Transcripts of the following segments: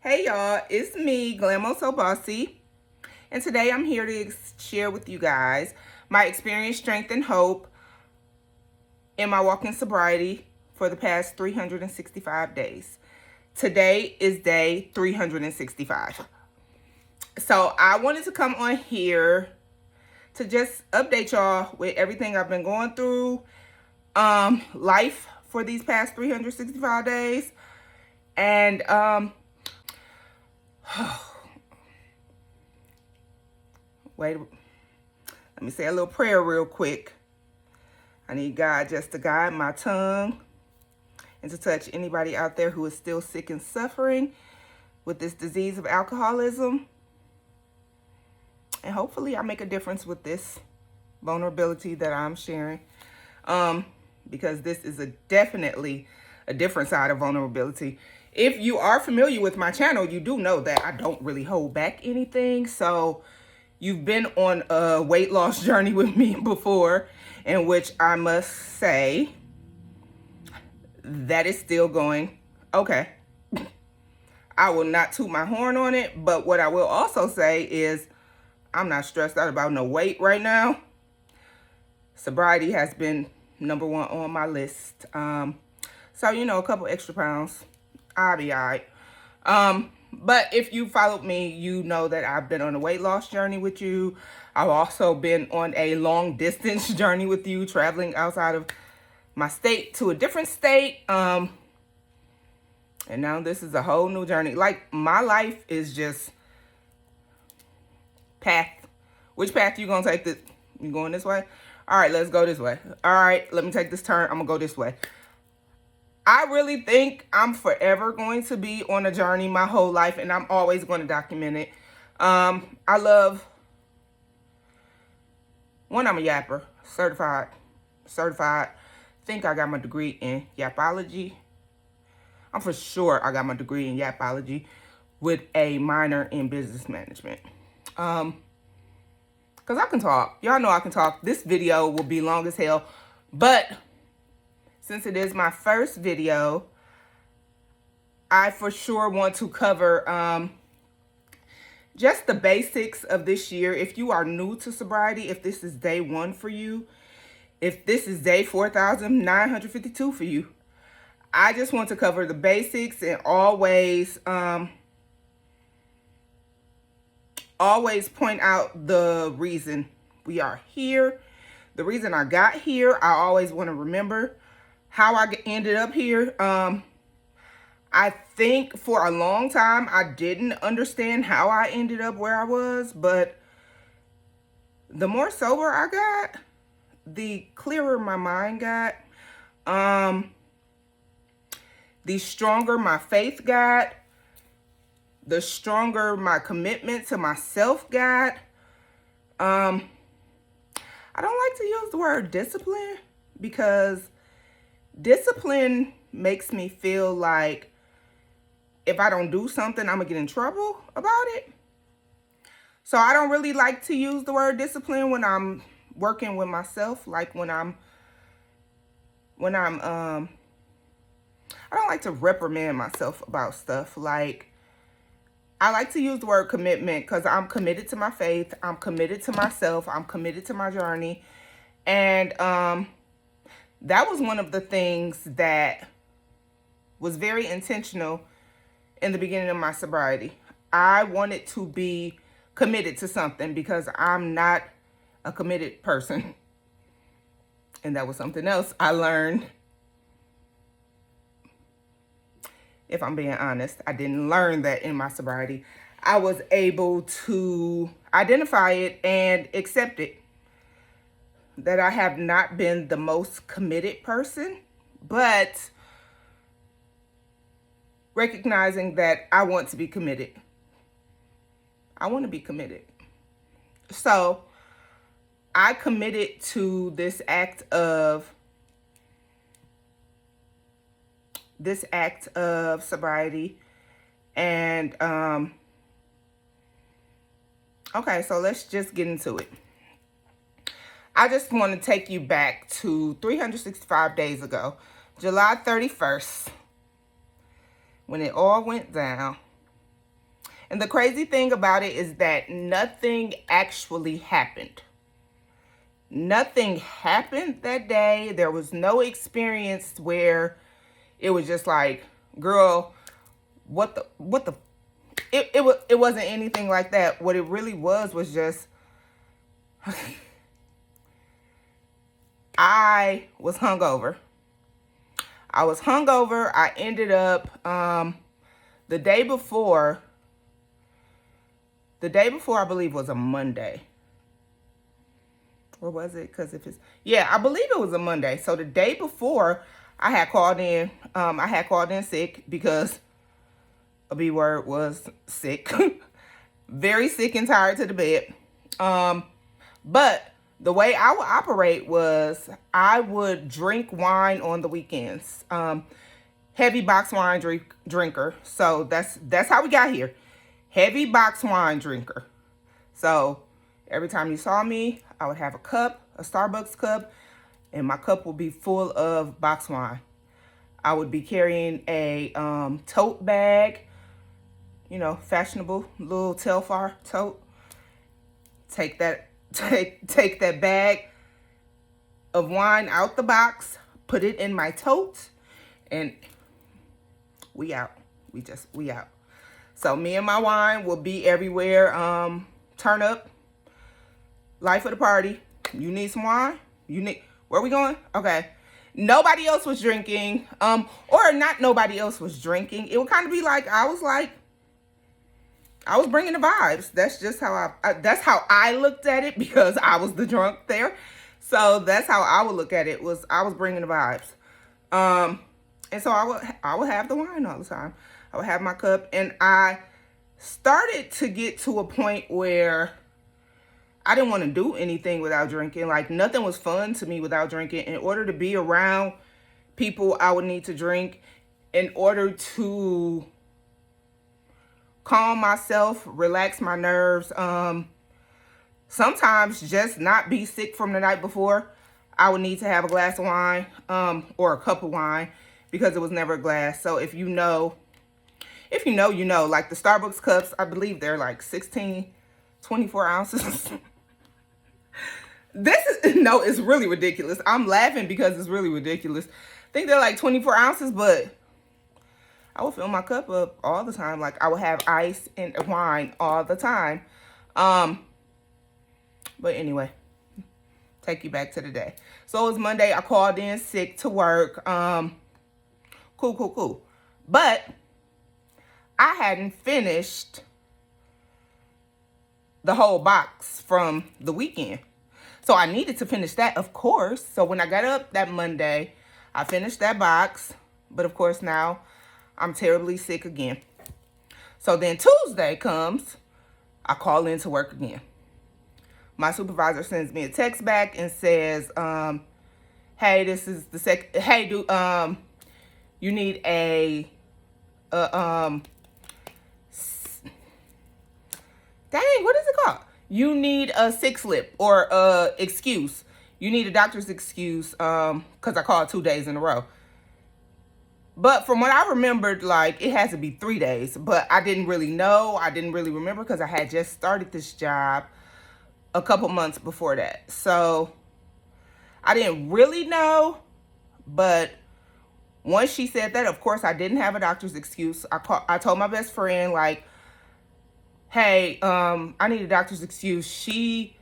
Hey y'all, it's me, Glamo So Bossy, and today I'm here to share with you guys my experience, strength, and hope in my walk in sobriety for the past 365 days. Today is day 365. So I wanted to come on here to just update y'all with everything I've been going through, life for these past 365 days, and wait, let me say a little prayer real quick. I need God just to guide my tongue and to touch anybody out there who is still sick and suffering with this disease of alcoholism. And hopefully I make a difference with this vulnerability that I'm sharing. Because this is definitely a different side of vulnerability. If you are familiar with my channel, you do know that I don't really hold back anything. So you've been on a weight loss journey with me before, in which I must say that is still going okay. I will not toot my horn on it, but what I will also say is I'm not stressed out about no weight right now. Sobriety has been number one on my list. So, you know, a couple extra pounds, I'll be all right. But if you followed me, you know that I've been on a weight loss journey with you. I've also been on a long distance journey with you, traveling outside of my state to a different state. And now this is a whole new journey. Like, my life is just path. Which path you gonna take? You going this way? All right, let's go this way. All right, let me take this turn. I'm gonna go this way. I really think I'm forever going to be on a journey my whole life, and I'm always going to document it. I love, one, I'm a yapper, certified. Think I got my degree in yapology. I'm for sure I got my degree in yapology with a minor in business management. Because I can talk. Y'all know I can talk. This video will be long as hell, but since it is my first video, I for sure want to cover just the basics of this year. If you are new to sobriety, if this is day one for you, if this is day 4,952 for you, I just want to cover the basics and always point out the reason we are here, the reason I got here. I always want to remember how I ended up here. I think for a long time I didn't understand how I ended up where I was, but the more sober I got, the clearer my mind got. The stronger my faith got, the stronger my commitment to myself got. I don't like to use the word discipline, because discipline makes me feel like if I don't do something, I'm gonna get in trouble about it. So I don't really like to use the word discipline when I'm working with myself. Like when I'm I don't like to reprimand myself about stuff. Like, I like to use the word commitment, because I'm committed to my faith. I'm committed to myself. I'm committed to my journey. And that was one of the things that was very intentional in the beginning of my sobriety. I wanted to be committed to something because I'm not a committed person. And that was something else I learned. If I'm being honest, I didn't learn that in my sobriety. I was able to identify it and accept it, that I have not been the most committed person, but recognizing that I want to be committed. I want to be committed. So I committed to this act of sobriety. And okay, so let's just get into it. I just want to take you back to 365 days ago, July 31st, when it all went down. And the crazy thing about it is that nothing actually happened. Nothing happened that day. There was no experience where it was just like, girl, it wasn't anything like that. What it really was just, I was hungover. I ended up, the day before, I believe, was a Monday. Or was it? Because if it's, yeah, I believe it was a Monday. So the day before, I had called in sick because a B word was sick. Very sick and tired to the bed. But the way I would operate was I would drink wine on the weekends. Heavy box wine drinker. So that's how we got here. Heavy box wine drinker. So every time you saw me, I would have a cup, a Starbucks cup, and my cup would be full of box wine. I would be carrying a tote bag, you know, fashionable little Telfar tote. Take that bag of wine out the box, put it in my tote, and we out. We out. So me and my wine will be everywhere. Turn up. Life of the party. You need some wine? Where we going? Okay. Nobody else was drinking. Or not nobody else was drinking. It would kind of be like, I was bringing the vibes. That's just how that's how I looked at it, because I was the drunk there. So that's how I would look at it, was I was bringing the vibes. And so I would have the wine all the time. I would have my cup, and I started to get to a point where I didn't want to do anything without drinking. Like, nothing was fun to me without drinking. In order to be around people, I would need to drink. In order to calm myself, relax my nerves, sometimes just not be sick from the night before, I would need to have a glass of wine, or a cup of wine, because it was never a glass. So if you know, you know, like the Starbucks cups, I believe they're like 16, 24 ounces. It's really ridiculous. I'm laughing because it's really ridiculous. I think they're like 24 ounces, but I would fill my cup up all the time. Like, I would have ice and wine all the time. But anyway, take you back to the day. So it was Monday. I called in sick to work. Cool. But I hadn't finished the whole box from the weekend. So I needed to finish that, of course. So when I got up that Monday, I finished that box. But of course, now I'm terribly sick again. So then Tuesday comes, I call in to work again. My supervisor sends me a text back and says, hey, this is the you need a dang, what is it called? You need a sick slip or a excuse. You need a doctor's excuse, because I called 2 days in a row. But from what I remembered, like, it has to be 3 days. But I didn't really know. I didn't really remember, because I had just started this job a couple months before that. So I didn't really know. But once she said that, of course, I didn't have a doctor's excuse. I told my best friend, like, hey, I need a doctor's excuse. She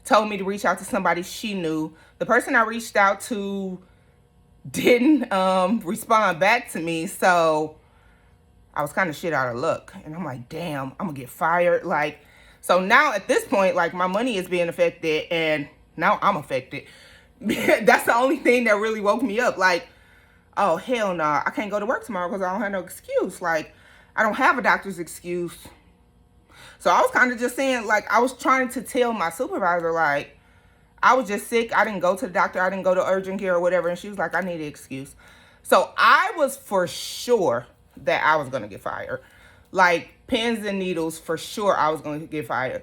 told me to reach out to somebody she knew. The person I reached out to didn't respond back to me, so I was kind of shit out of luck. And I'm like, damn, I'm gonna get fired. Like, so now at this point, like, my money is being affected, and now I'm affected. That's the only thing that really woke me up. Like, oh, hell no, I can't go to work tomorrow because I don't have no excuse. Like, I don't have a doctor's excuse. So I was kind of just saying, like, I was trying to tell my supervisor, like, I was just sick. I didn't go to the doctor. I didn't go to urgent care or whatever. And she was like, I need an excuse. So I was for sure that I was going to get fired. Like, pins and needles, for sure I was going to get fired.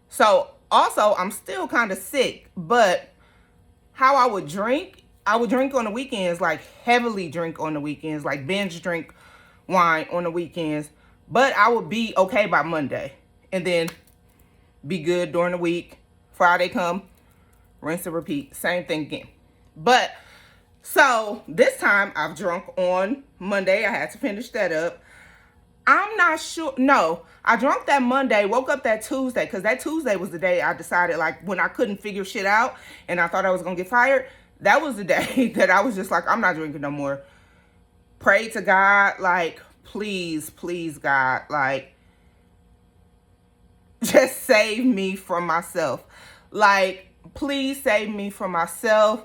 So also, I'm still kind of sick. But how I would drink on the weekends, like, heavily drink on the weekends, like binge drink wine on the weekends, but I would be okay by Monday and then be good during the week. Friday come, rinse and repeat, same thing again. But so this time I've drunk on Monday. I had to finish that up. I'm not sure. No, I drunk that Monday, woke up that Tuesday, because that Tuesday was the day I decided, like, when I couldn't figure shit out and I thought I was going to get fired. That was the day that I was just like, I'm not drinking no more. Pray to God, like, please, please, God, like, just save me from myself. Like, please save me from myself.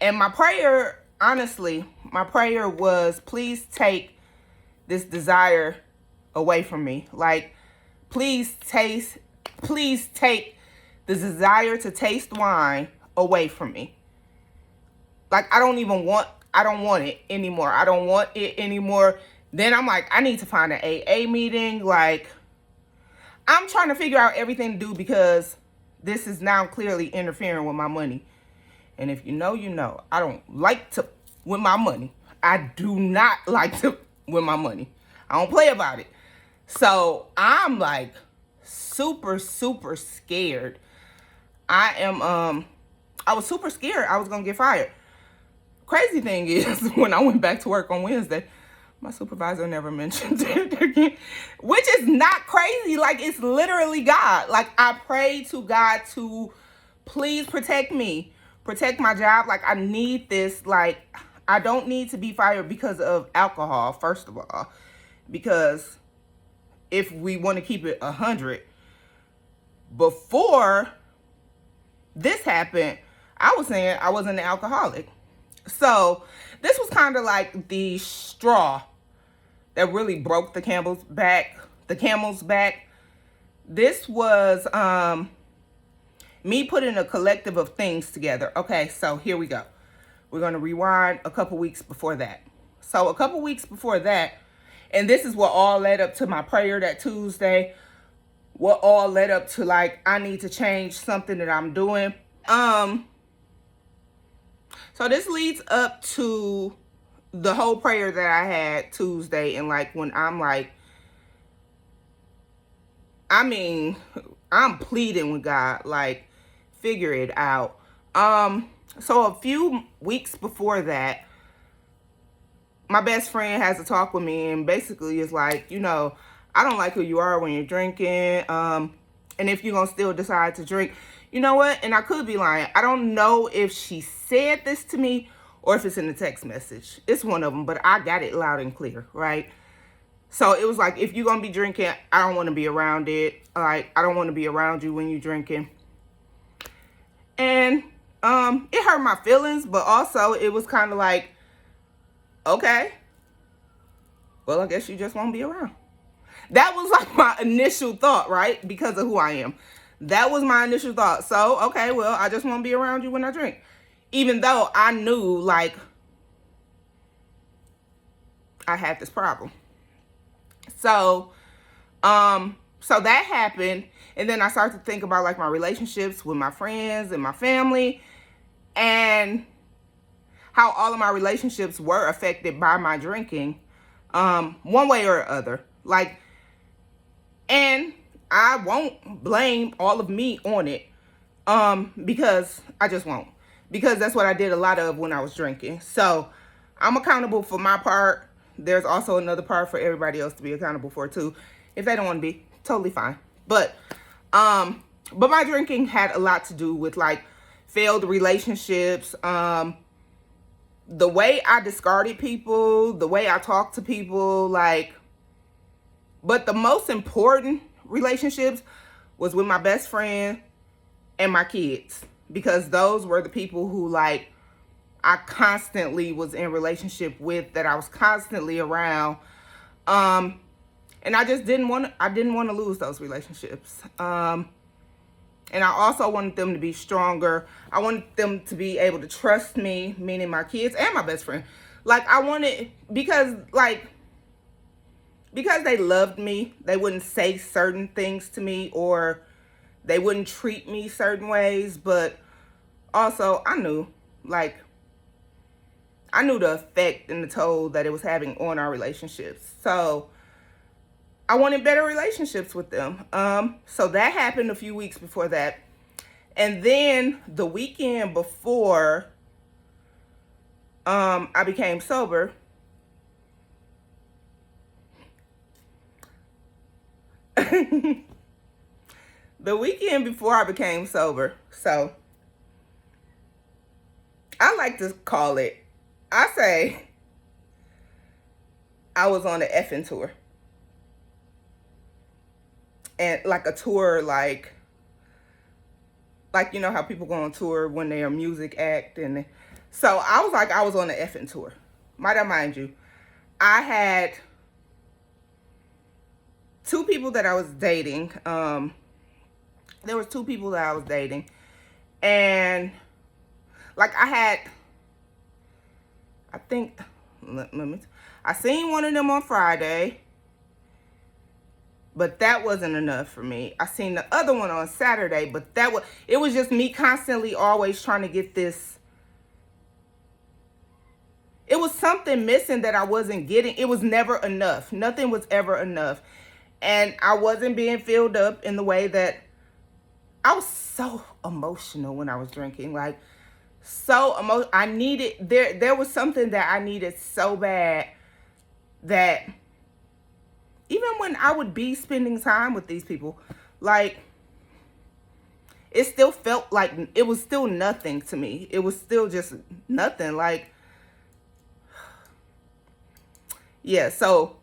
And my prayer, honestly, my prayer was, please take this desire away from me. Like, please take the desire to taste wine away from me. Like, I don't want it anymore. I don't want it anymore. Then I'm like, I need to find an AA meeting. Like, I'm trying to figure out everything to do, because this is now clearly interfering with my money. And if you know, you know. I don't like to with my money. I do not like to with my money. I don't play about it. So I'm like super, super scared. I was super scared I was gonna get fired. Crazy thing is, when I went back to work on Wednesday, my supervisor never mentioned it again, which is not crazy. Like, it's literally God. Like, I prayed to God to please protect me, protect my job. Like, I need this. Like, I don't need to be fired because of alcohol, first of all, because if we want to keep it 100, before this happened, I was saying I wasn't an alcoholic. So this was kind of like the straw that really broke the camel's back. This was me putting a collective of things together. Okay, so here we go. We're going to rewind a couple weeks before that. So a couple weeks before that, and this is what all led up to my prayer that Tuesday, what all led up to, like, I need to change something that I'm doing. So this leads up to the whole prayer that I had Tuesday. And like, when I'm like, I mean, I'm pleading with God, like, figure it out. So a few weeks before that, my best friend has a talk with me and basically is like, you know, I don't like who you are when you're drinking. And if you're going to still decide to drink, you know what? And I could be lying. I don't know if she said this to me or if it's in the text message. It's one of them, but I got it loud and clear, right? So it was like, if you're going to be drinking, I don't want to be around it. Like, I don't want to be around you when you're drinking. And it hurt my feelings, but also it was kind of like, okay, well, I guess you just won't be around. That was like my initial thought, right? Because of who I am. That was my initial thought. So, okay, well, I just won't be around you when I drink. Even though I knew, like, I had this problem. So that happened. And then I started to think about, like, my relationships with my friends and my family, and how all of my relationships were affected by my drinking, one way or other. Like, and I won't blame all of me on it, because I just won't. Because that's what I did a lot of when I was drinking. So I'm accountable for my part. There's also another part for everybody else to be accountable for too. If they don't want to be, totally fine. But my drinking had a lot to do with, like, failed relationships, the way I discarded people, the way I talked to people, like, but the most important relationships was with my best friend and my kids, because those were the people who, like, I constantly was in relationship with, that I was constantly around. And I just didn't want to lose those relationships. And I also wanted them to be stronger. I wanted them to be able to trust me, meaning my kids and my best friend. Like, I wanted, because they loved me, they wouldn't say certain things to me, or they wouldn't treat me certain ways. But also, I knew, like, I knew the effect and the toll that it was having on our relationships. So I wanted better relationships with them. So that happened a few weeks before that. And then the weekend before I became sober, the weekend before I became sober, so I like to call it, I say I was on an effing tour. And like a tour, like you know how people go on tour when they're a music act. And so I was like, I was on an effing tour. Might I mind you, I had two people that I was dating. There was two people that I was dating. And like I seen one of them on Friday, but that wasn't enough for me. I seen the other one on Saturday, but it was just me constantly always trying to get this. It was something missing that I wasn't getting. It was never enough. Nothing was ever enough. And I wasn't being filled up in the way that I was so emotional when I was drinking. Like, so emotional. I needed, there was something that I needed so bad that even when I would be spending time with these people, like, it still felt like it was still nothing to me. It was still just nothing. Like, yeah, so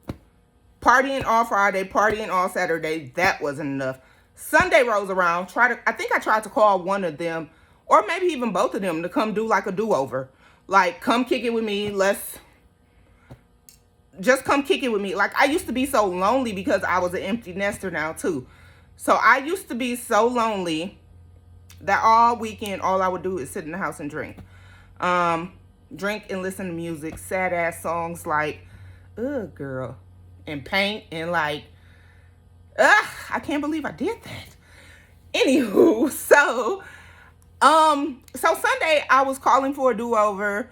partying all Friday, partying all Saturday, that wasn't enough. Sunday rolls around, I think I tried to call one of them, or maybe even both of them, to come do like a do-over. Like, come kick it with me, just come kick it with me. Like, I used to be so lonely because I was an empty nester now too. So I used to be so lonely that all weekend, all I would do is sit in the house and drink. Drink and listen to music, sad ass songs like, ugh, girl, and paint, and like, ugh, I can't believe I did that. Anywho, so Sunday I was calling for a do-over.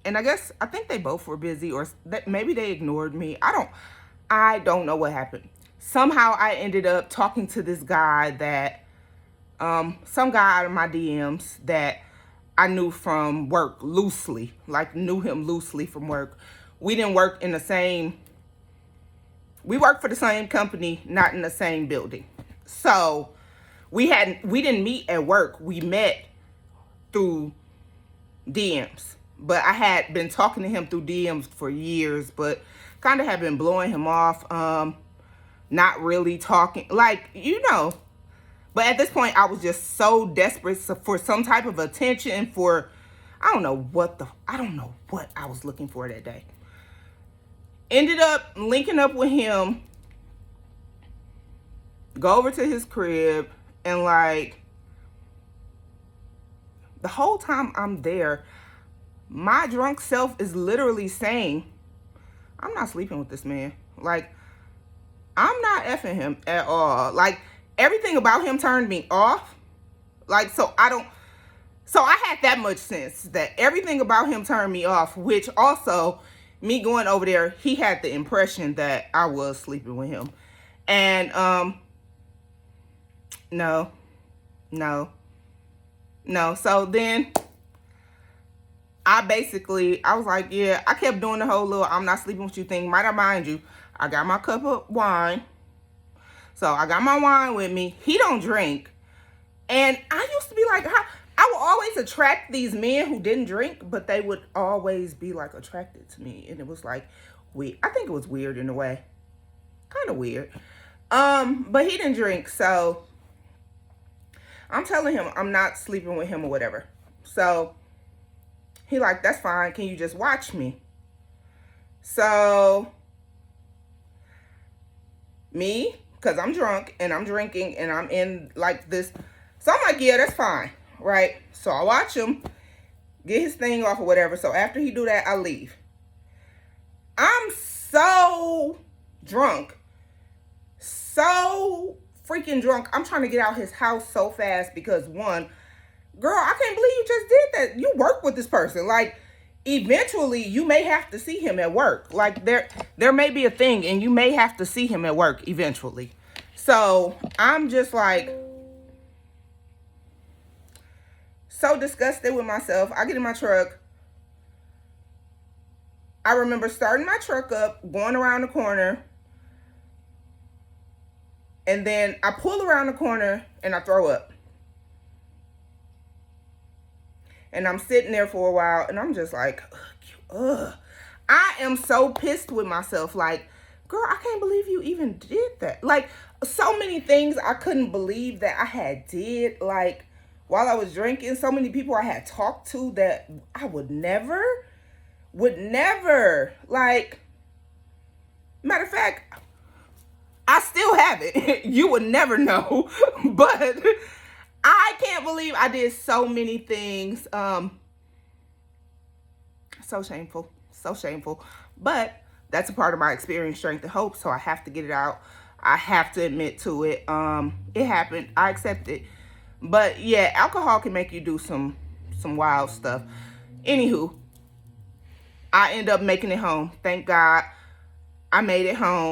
And I think they both were busy, or maybe they ignored me. I don't know what happened. Somehow I ended up talking to this guy that, some guy out of my DMs that I knew from work loosely, like knew him loosely from work. We didn't work in the same, we worked for the same company, not in the same building. So we didn't meet at work. We met through DMs. But I had been talking to him through DMs for years, but kind of had been blowing him off, not really talking, like, you know. But at this point, I was just so desperate for some type of attention, I don't know what I was looking for that day. Ended up linking up with him, go over to his crib, and like, the whole time I'm there, my drunk self is literally saying, I'm not sleeping with this man. Like, I'm not effing him at all. Like, everything about him turned me off. Like, so I had that much sense that everything about him turned me off, which also, me going over there, he had the impression that I was sleeping with him. And, no. So then I was like, yeah, I kept doing the whole little I'm not sleeping with you thing. Might I mind you, I got my cup of wine. So I got my wine with me. He don't drink. And I used to be like, I would always attract these men who didn't drink, but they would always be like attracted to me. And it was like weird. I think it was weird in a way. Kind of weird. But he didn't drink. So I'm telling him I'm not sleeping with him or whatever. So he like, that's fine. Can you just watch me? So me, because I'm drunk and I'm drinking and I'm in like this. So I'm like, yeah, that's fine. Right? So I watch him get his thing off or whatever. So after he do that, I leave. I'm so drunk. So freaking drunk. I'm trying to get out his house so fast because, one, girl, I can't believe you just did that. You work with this person. Like, eventually you may have to see him at work. Like there may be a thing and you may have to see him at work eventually. So I'm just like so disgusted with myself. I get in my truck. I remember starting my truck up, going around the corner, and then I pull around the corner and I throw up. And I'm sitting there for a while and I'm just like, ugh. I am so pissed with myself. Like, girl, I can't believe you even did that. Like, so many things I couldn't believe that I had did. Like, while I was drinking, so many people I had talked to that I would never. Like, matter of fact, I still have it. You would never know. But I can't believe I did so many things. So shameful. So shameful. But that's a part of my experience, strength, and hope. So I have to get it out. I have to admit to it. It happened. I accept it. But yeah, alcohol can make you do some wild stuff. Anywho, I end up making it home. Thank God I made it home.